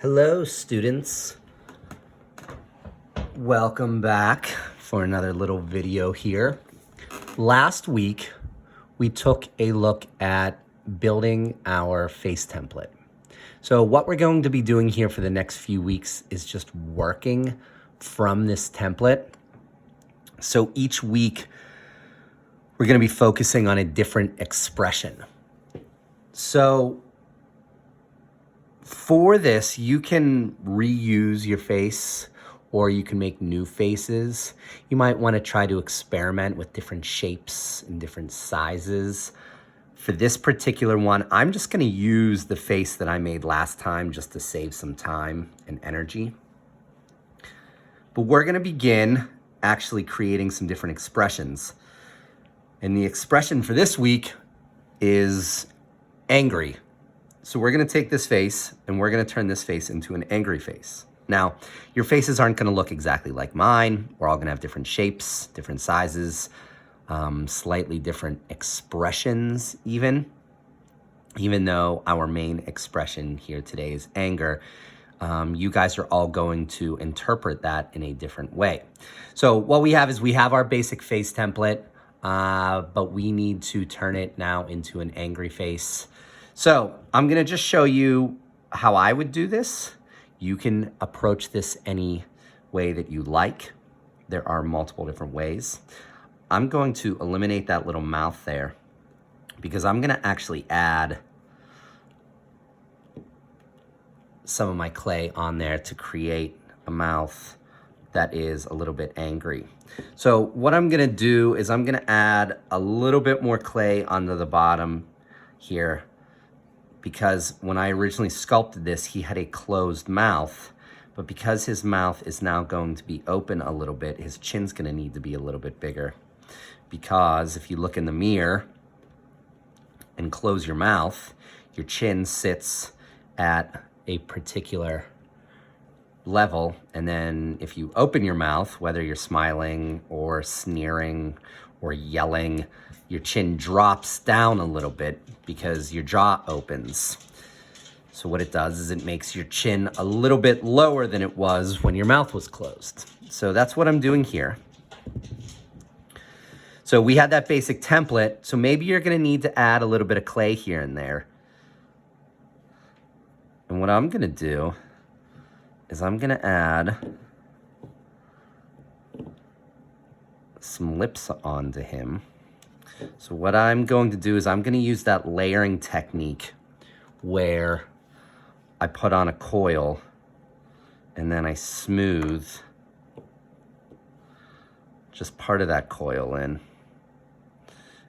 Hello, students. Welcome back for another little video here. Last week, we took a look at building our face template. So what we're going to be doing here for the next few weeks is just working from this template. So each week, we're going to be focusing on a different expression. So for this, you can reuse your face or you can make new faces. You might want to try to experiment with different shapes and different sizes. For this particular one, I'm just going to use the face that I made last time just to save some time and energy. But we're going to begin actually creating some different expressions. And the expression for this week is angry. So we're going to take this face and we're going to turn this face into an angry face. Now, your faces aren't going to look exactly like mine. We're all going to have different shapes, different sizes, slightly different expressions even though our main expression here today is anger. You guys are all going to interpret that in a different way. So what we have is we have our basic face template, but we need to turn it now into an angry face. So I'm going to just show you how I would do this. You can approach this any way that you like. There are multiple different ways. I'm going to eliminate that little mouth there because I'm going to actually add some of my clay on there to create a mouth that is a little bit angry. So what I'm going to do is I'm going to add a little bit more clay onto the bottom here, because when I originally sculpted this, he had a closed mouth, but because his mouth is now going to be open a little bit, his chin's gonna need to be a little bit bigger. Because if you look in the mirror and close your mouth, your chin sits at a particular level, and then if you open your mouth, whether you're smiling or sneering or yelling, your chin drops down a little bit because your jaw opens. So what it does is it makes your chin a little bit lower than it was when your mouth was closed. So that's what I'm doing here. So we had that basic template, so maybe you're gonna need to add a little bit of clay here and there. And what I'm gonna do is I'm gonna add some lips onto him. So what I'm going to do is I'm going to use that layering technique where I put on a coil and then I smooth just part of that coil in.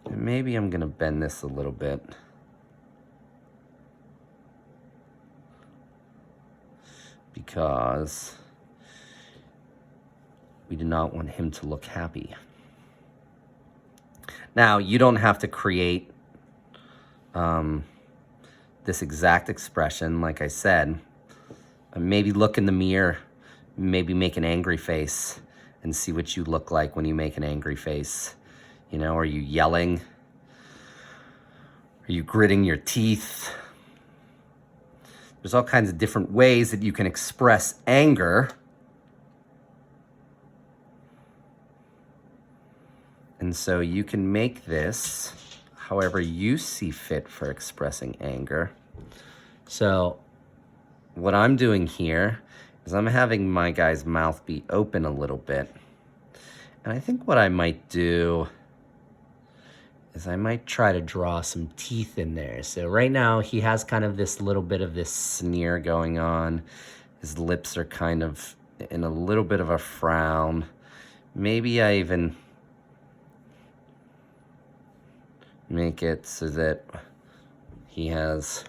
And maybe I'm going to bend this a little bit. Because we do not want him to look happy. Now, you don't have to create this exact expression, like I said. Maybe look in the mirror, maybe make an angry face and see what you look like when you make an angry face. You know, are you yelling? Are you gritting your teeth? There's all kinds of different ways that you can express anger. And so you can make this however you see fit for expressing anger. So what I'm doing here is I'm having my guy's mouth be open a little bit. And I think what I might do is I might try to draw some teeth in there. So right now he has kind of this little bit of this sneer going on. His lips are kind of in a little bit of a frown. Maybe I even make it so that he has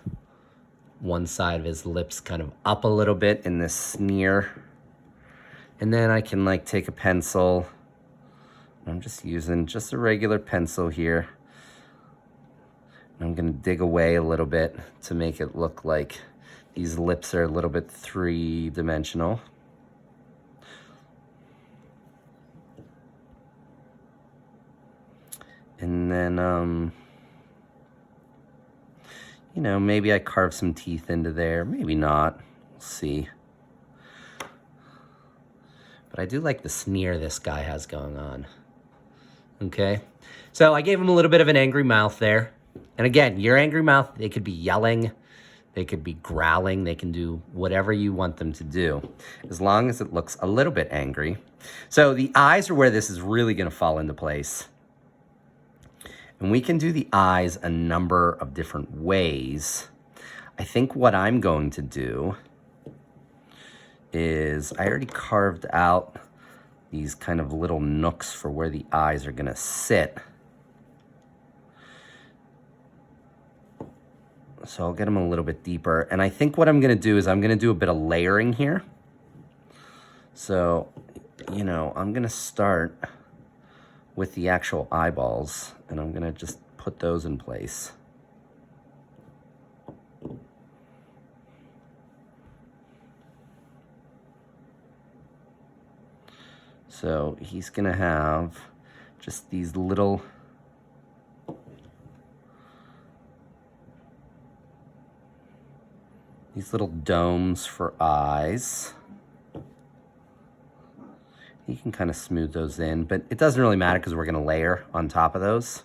one side of his lips kind of up a little bit in this sneer. And then I can like take a pencil. I'm just using just a regular pencil here. I'm gonna dig away a little bit to make it look like these lips are a little bit three-dimensional. And then, you know, maybe I carve some teeth into there, maybe not. see. But I do like the sneer this guy has going on. Okay, so I gave him a little bit of an angry mouth there. And again, your angry mouth, they could be yelling, they could be growling, they can do whatever you want them to do, as long as it looks a little bit angry. So the eyes are where this is really gonna fall into place. And we can do the eyes a number of different ways. I think what I'm going to do is, I already carved out these kind of little nooks for where the eyes are gonna sit. So I'll get them a little bit deeper. And I think what I'm gonna do is I'm gonna do a bit of layering here. So, you know, I'm gonna start with the actual eyeballs, and I'm gonna just put those in place. So he's gonna have just these little domes for eyes. You can kind of smooth those in, but it doesn't really matter because we're gonna layer on top of those.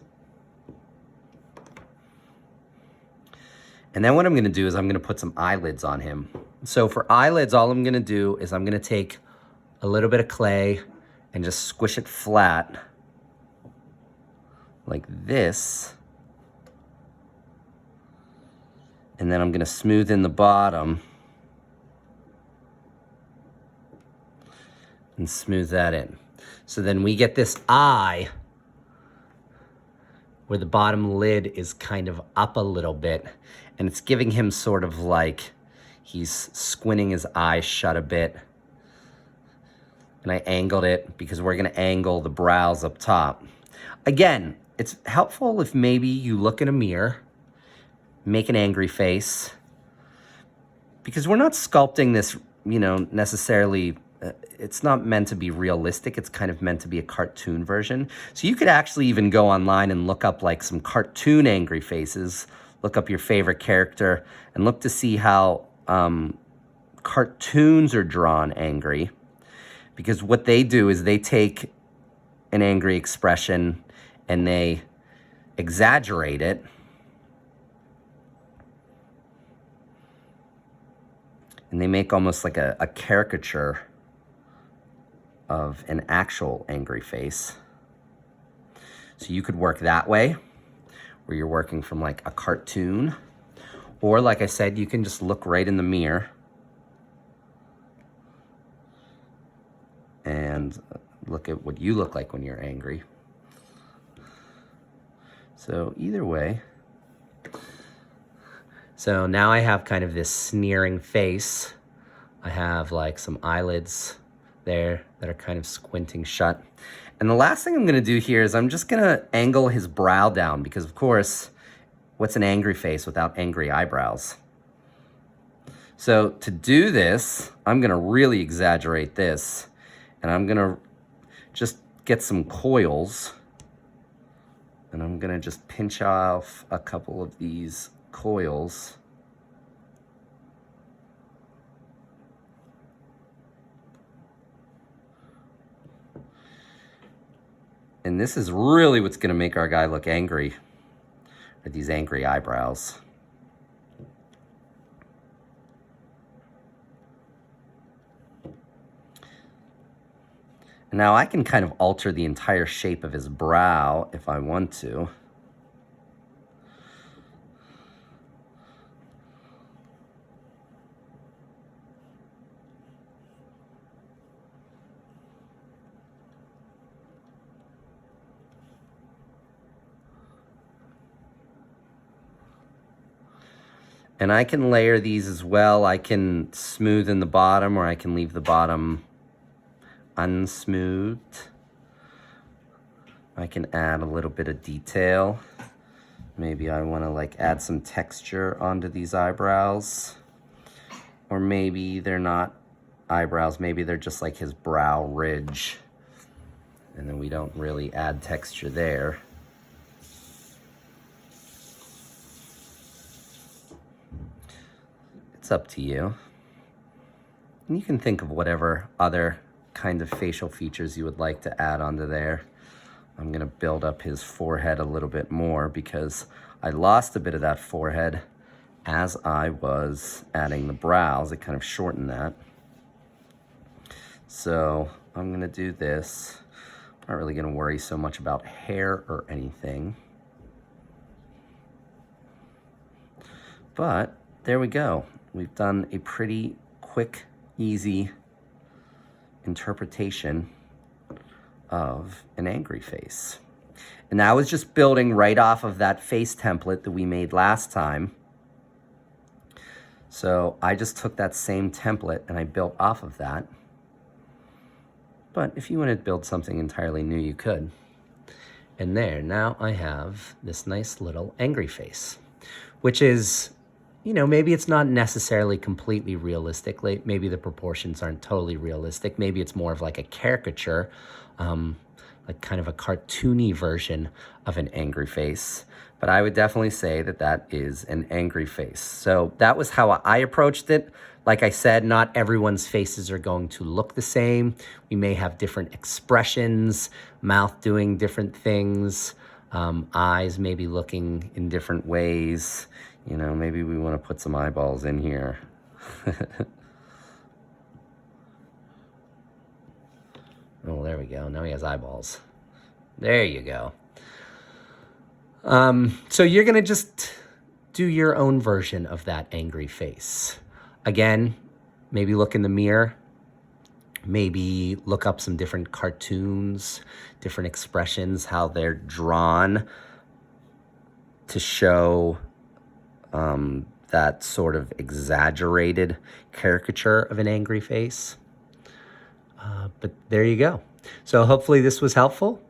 And then what I'm gonna do is I'm gonna put some eyelids on him. So for eyelids, all I'm gonna do is I'm gonna take a little bit of clay and just squish it flat like this. And then I'm gonna smooth in the bottom and smooth that in. So then we get this eye where the bottom lid is kind of up a little bit, and it's giving him sort of like he's squinting his eyes shut a bit. And I angled it because we're gonna angle the brows up top. Again, it's helpful if maybe you look in a mirror, make an angry face, because we're not sculpting this, you know, necessarily, it's not meant to be realistic, it's kind of meant to be a cartoon version. So you could actually even go online and look up like some cartoon angry faces, look up your favorite character, and look to see how cartoons are drawn angry. Because what they do is they take an angry expression and they exaggerate it. And they make almost like a caricature of an actual angry face. So you could work that way, where you're working from like a cartoon. Or like I said, you can just look right in the mirror and look at what you look like when you're angry. So either way. So now I have kind of this sneering face. I have like some eyelids there that are kind of squinting shut. And the last thing I'm gonna do here is I'm just gonna angle his brow down, because of course, what's an angry face without angry eyebrows? So to do this, I'm gonna really exaggerate this. And I'm gonna just get some coils, and I'm gonna just pinch off a couple of these coils. And this is really what's gonna make our guy look angry, with these angry eyebrows. Now I can kind of alter the entire shape of his brow if I want to. And I can layer these as well. I can smoothen the bottom, or I can leave the bottom unsmoothed. I can add a little bit of detail. Maybe I want to like add some texture onto these eyebrows. Or maybe they're not eyebrows, maybe they're just like his brow ridge. And then we don't really add texture there. It's up to you. And you can think of whatever other kind of facial features you would like to add onto there. I'm gonna build up his forehead a little bit more because I lost a bit of that forehead as I was adding the brows. It kind of shortened that. So I'm gonna do this. I'm not really gonna worry so much about hair or anything. But there we go. We've done a pretty quick, easy interpretation of an angry face. And that was just building right off of that face template that we made last time. So I just took that same template and I built off of that. But if you wanted to build something entirely new, you could. And there, now I have this nice little angry face, which is, you know, maybe it's not necessarily completely realistic. Like maybe the proportions aren't totally realistic. Maybe it's more of like a caricature, like kind of a cartoony version of an angry face. But I would definitely say that that is an angry face. So that was how I approached it. Like I said, not everyone's faces are going to look the same. We may have different expressions, mouth doing different things, eyes maybe looking in different ways. You know, maybe we want to put some eyeballs in here. Oh, there we go. Now he has eyeballs. There you go. So you're going to just do your own version of that angry face. Again, maybe look in the mirror. Maybe look up some different cartoons, different expressions, how they're drawn to show that sort of exaggerated caricature of an angry face. But there you go. So hopefully this was helpful,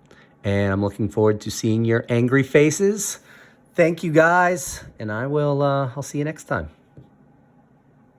and I'm looking forward to seeing your angry faces. Thank you guys, and I'll see you next time.